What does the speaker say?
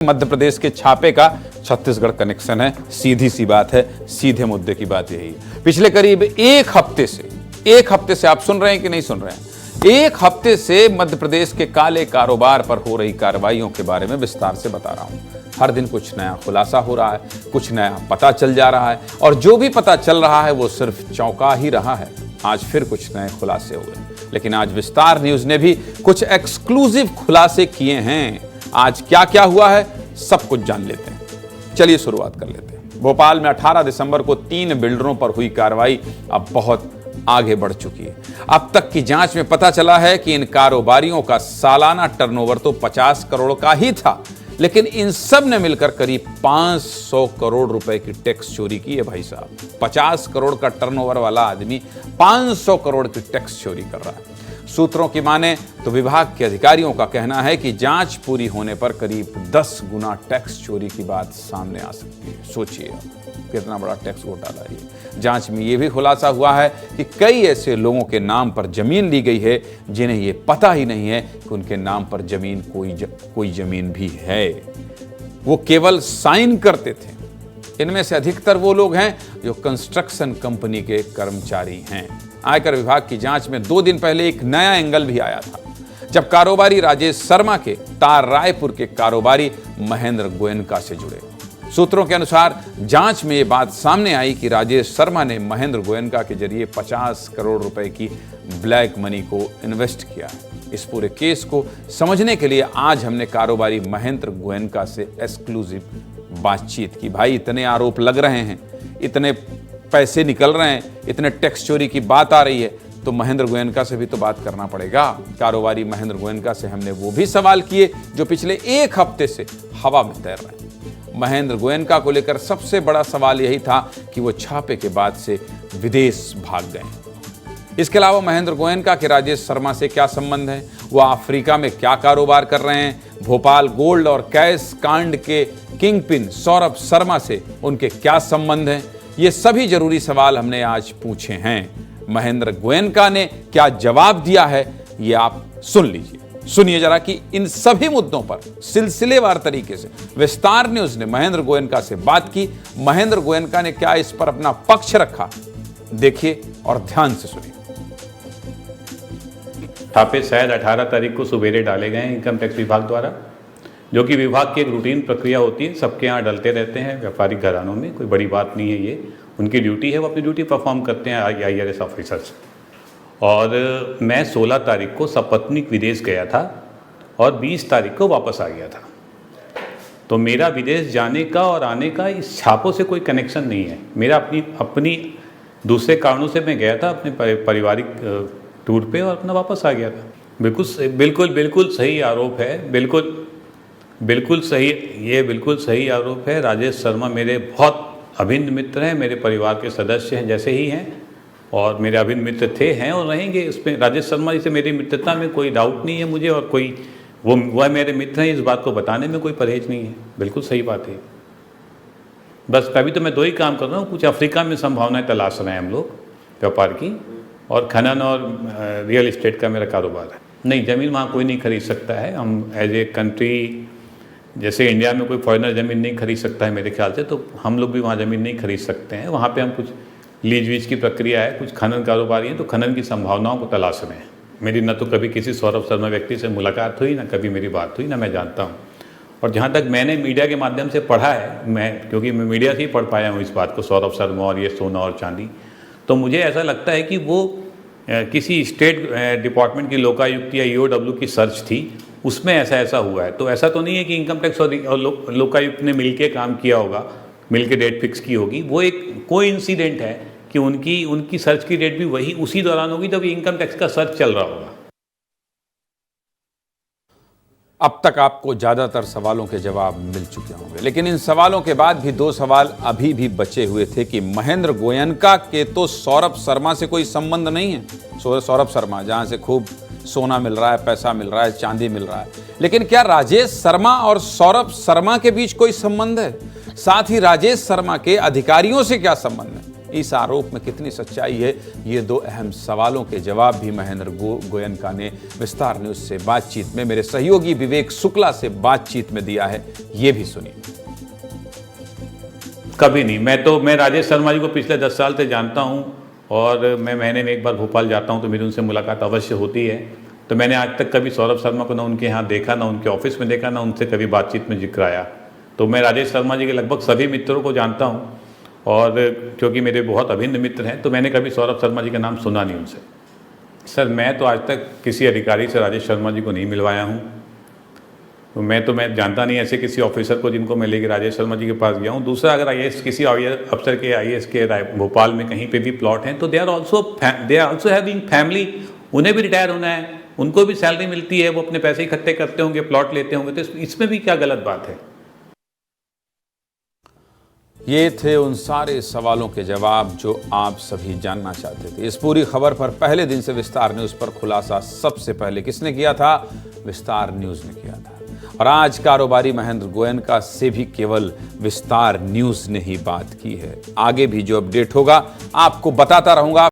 मध्य प्रदेश के छापे का छत्तीसगढ़ कनेक्शन है। सीधी सी बात है, सीधे मुद्दे की बात यही है। पिछले करीब एक हफ्ते से आप सुन रहे हैं कि नहीं सुन रहे हैं, एक हफ्ते से मध्य प्रदेश के काले कारोबार पर हो रही कार्रवाइयों के बारे में विस्तार से बता रहा हूं। हर दिन कुछ नया खुलासा हो रहा है, कुछ नया पता चल जा रहा है, और जो भी पता चल रहा है वो सिर्फ चौंका ही रहा है। आज फिर कुछ नए खुलासे हुए, लेकिन आज विस्तार न्यूज ने भी कुछ एक्सक्लूसिव खुलासे किए हैं। आज क्या क्या हुआ है सब कुछ जान लेते हैं। चलिए शुरुआत कर लेते हैं। भोपाल में 18 दिसंबर को 3 बिल्डरों पर हुई कार्रवाई अब बहुत आगे बढ़ चुकी है। अब तक की जांच में पता चला है कि इन कारोबारियों का सालाना टर्नओवर तो 50 करोड़ का ही था, लेकिन इन सब ने मिलकर करीब 500 करोड़ रुपए की टैक्स चोरी की है। भाई साहब, 50 करोड़ का टर्नओवर वाला आदमी 500 करोड़ की टैक्स चोरी कर रहा है। सूत्रों की माने तो विभाग के अधिकारियों का कहना है कि जांच पूरी होने पर करीब 10 गुना टैक्स चोरी की बात सामने आ सकती है। सोचिए कितना बड़ा टैक्स घोटाला है ये। जांच में यह भी खुलासा हुआ है कि कई ऐसे लोगों के नाम पर जमीन ली गई है जिन्हें यह पता ही नहीं है कि उनके नाम पर जमीन कोई जमीन भी है। वो केवल साइन करते थे। इनमें से अधिकतर वो लोग हैं जो कंस्ट्रक्शन कंपनी के कर्मचारी हैं। आयकर विभाग की जांच में 2 दिन पहले एक नया एंगल भी आया था, जब कारोबारी राजेश शर्मा के तार रायपुर के कारोबारी महेंद्र गोयनका से जुड़े। सूत्रों के अनुसार जांच में ये बात सामने आई कि राजेश शर्मा ने महेंद्र गोयनका के जरिए 50 करोड़ रुपए की ब्लैक मनी को इन्वेस्ट किया है। इस पूरे केस को समझने के लिए आज हमने कारोबारी महेंद्र गोयनका से एक्सक्लूसिव बातचीत की। भाई, इतने आरोप लग रहे हैं, इतने पैसे निकल रहे हैं, इतने टैक्स चोरी की बात आ रही है, तो महेंद्र गोयनका से भी तो बात करना पड़ेगा। कारोबारी महेंद्र गोयनका से हमने वो भी सवाल किए जो पिछले एक हफ्ते से हवा में तैर रहे हैं। महेंद्र गोयनका को लेकर सबसे बड़ा सवाल यही था कि वो छापे के बाद से विदेश भाग गए। इसके अलावा महेंद्र गोयनका के राजेश शर्मा से क्या संबंध है, वो अफ्रीका में क्या कारोबार कर रहे हैं, भोपाल गोल्ड और कैश कांड के किंगपिन सौरभ शर्मा से उनके क्या संबंध हैं, ये सभी जरूरी सवाल हमने आज पूछे हैं। महेंद्र गोयनका ने क्या जवाब दिया है ये आप सुन लीजिए। सुनिए जरा कि इन सभी मुद्दों पर सिलसिलेवार तरीके से विस्तार न्यूज ने महेंद्र गोयनका से बात की। महेंद्र गोयनका ने क्या इस पर अपना पक्ष रखा, देखिए और ध्यान से सुनिए। छापे शायद 18 तारीख को सुबेरे डाले गए इनकम टैक्स विभाग द्वारा, जो कि विभाग की एक रूटीन प्रक्रिया होती है, सबके यहाँ डलते रहते हैं व्यापारिक घरानों में, कोई बड़ी बात नहीं है। ये उनकी ड्यूटी है, वो अपनी ड्यूटी परफॉर्म करते हैं IRS ऑफिसर्स। और मैं 16 तारीख को सपत्नीक विदेश गया था और 20 तारीख को वापस आ गया था। तो मेरा विदेश जाने का और आने का इस छापों से कोई कनेक्शन नहीं है। मेरा अपनी दूसरे कारणों से मैं गया था, अपने पारिवारिक टूर पे, और अपना वापस आ गया था। बिल्कुल सही आरोप है। बिल्कुल सही आरोप है। राजेश शर्मा मेरे बहुत अभिन्न मित्र हैं, मेरे परिवार के सदस्य हैं जैसे ही हैं, और मेरे अभिन्न मित्र थे, हैं और रहेंगे। इसमें राजेश शर्मा जी से मेरी मित्रता में कोई डाउट नहीं है मुझे, और कोई वह मेरे मित्र हैं, इस बात को बताने में कोई परहेज नहीं है। बिल्कुल सही बात है। बस अभी तो मैं 2 ही काम कर रहा हूँ। कुछ अफ्रीका में संभावनाएं तलाश रहे हैं हम लोग व्यापार की, और खनन और रियल इस्टेट का मेरा कारोबार है। नहीं, ज़मीन वहाँ कोई नहीं खरीद सकता है। हम एज ए कंट्री, जैसे इंडिया में कोई फॉरेनर ज़मीन नहीं खरीद सकता है मेरे ख्याल से, तो हम लोग भी वहाँ ज़मीन नहीं खरीद सकते हैं। वहाँ पे हम कुछ लीज वीज की प्रक्रिया है, कुछ खनन कारोबारी हैं, तो खनन की संभावनाओं को तलाश रहे हैं। मेरी न तो कभी किसी सौरभ शर्मा व्यक्ति से मुलाकात हुई, ना कभी मेरी बात हुई, ना मैं जानता हूँ। और जहाँ तक मैंने मीडिया के माध्यम से पढ़ा है, क्योंकि मैं मीडिया से ही पढ़ पाया हूँ इस बात को, सौरभ शर्मा और ये सोना और चांदी, तो मुझे ऐसा लगता है कि वो किसी स्टेट डिपार्टमेंट की लोकायुक्त या EOW की सर्च थी, उसमें ऐसा हुआ है। तो ऐसा तो नहीं है कि इनकम टैक्स और लोकायुक्त ने मिलके काम किया होगा, मिलके डेट फिक्स की होगी। वो एक कोइंसिडेंट है कि उनकी सर्च की डेट भी उसी दौरान होगी जब इनकम टैक्स का सर्च चल रहा होगा। अब तक आपको ज्यादातर सवालों के जवाब मिल चुके होंगे, लेकिन इन सवालों के बाद भी 2 सवाल अभी भी बचे हुए थे कि महेंद्र गोयनका के तो सौरभ शर्मा से कोई संबंध नहीं है। सौरभ शर्मा जहां से खूब सोना मिल रहा है, पैसा मिल रहा है, चांदी मिल रहा है, लेकिन क्या राजेश शर्मा और सौरभ शर्मा के बीच कोई संबंध है? साथ ही राजेश शर्मा के अधिकारियों से क्या संबंध है? इस आरोप में कितनी सच्चाई है, ये दो अहम सवालों के जवाब भी महेंद्र गोयनका ने विस्तार न्यूज से बातचीत में मेरे सहयोगी विवेक शुक्ला से बातचीत में दिया है। ये भी सुनिए। कभी नहीं, मैं राजेश शर्मा जी को पिछले 10 साल से जानता हूं और मैं महीने में एक बार भोपाल जाता हूं तो मेरी उनसे मुलाकात अवश्य होती है। तो मैंने आज तक कभी सौरभ शर्मा को ना उनके यहाँ देखा, ना उनके ऑफिस में देखा, ना उनसे कभी बातचीत में जिक्र आया। तो मैं राजेश शर्मा जी के लगभग सभी मित्रों को जानता हूँ और क्योंकि मेरे बहुत अभिन्न मित्र हैं तो मैंने कभी सौरभ शर्मा जी का नाम सुना नहीं उनसे। सर मैं तो आज तक किसी अधिकारी से राजेश शर्मा जी को नहीं मिलवाया हूँ। तो मैं जानता नहीं ऐसे किसी ऑफिसर को जिनको मैं लेके राजेश शर्मा जी के पास गया हूँ। दूसरा, अगर IAS किसी अफसर के IAS के भोपाल में कहीं पे भी प्लॉट हैं तो they are also having family. उन्हें भी रिटायर होना है, उनको भी सैलरी मिलती है, वो अपने पैसे इकट्ठे करते होंगे, प्लॉट लेते होंगे, तो इसमें भी क्या गलत बात है। ये थे उन सारे सवालों के जवाब जो आप सभी जानना चाहते थे। इस पूरी खबर पर पहले दिन से विस्तार न्यूज पर खुलासा सबसे पहले किसने किया था? विस्तार न्यूज ने किया था। और आज कारोबारी महेंद्र गोयनका से भी केवल विस्तार न्यूज ने ही बात की है। आगे भी जो अपडेट होगा आपको बताता रहूंगा।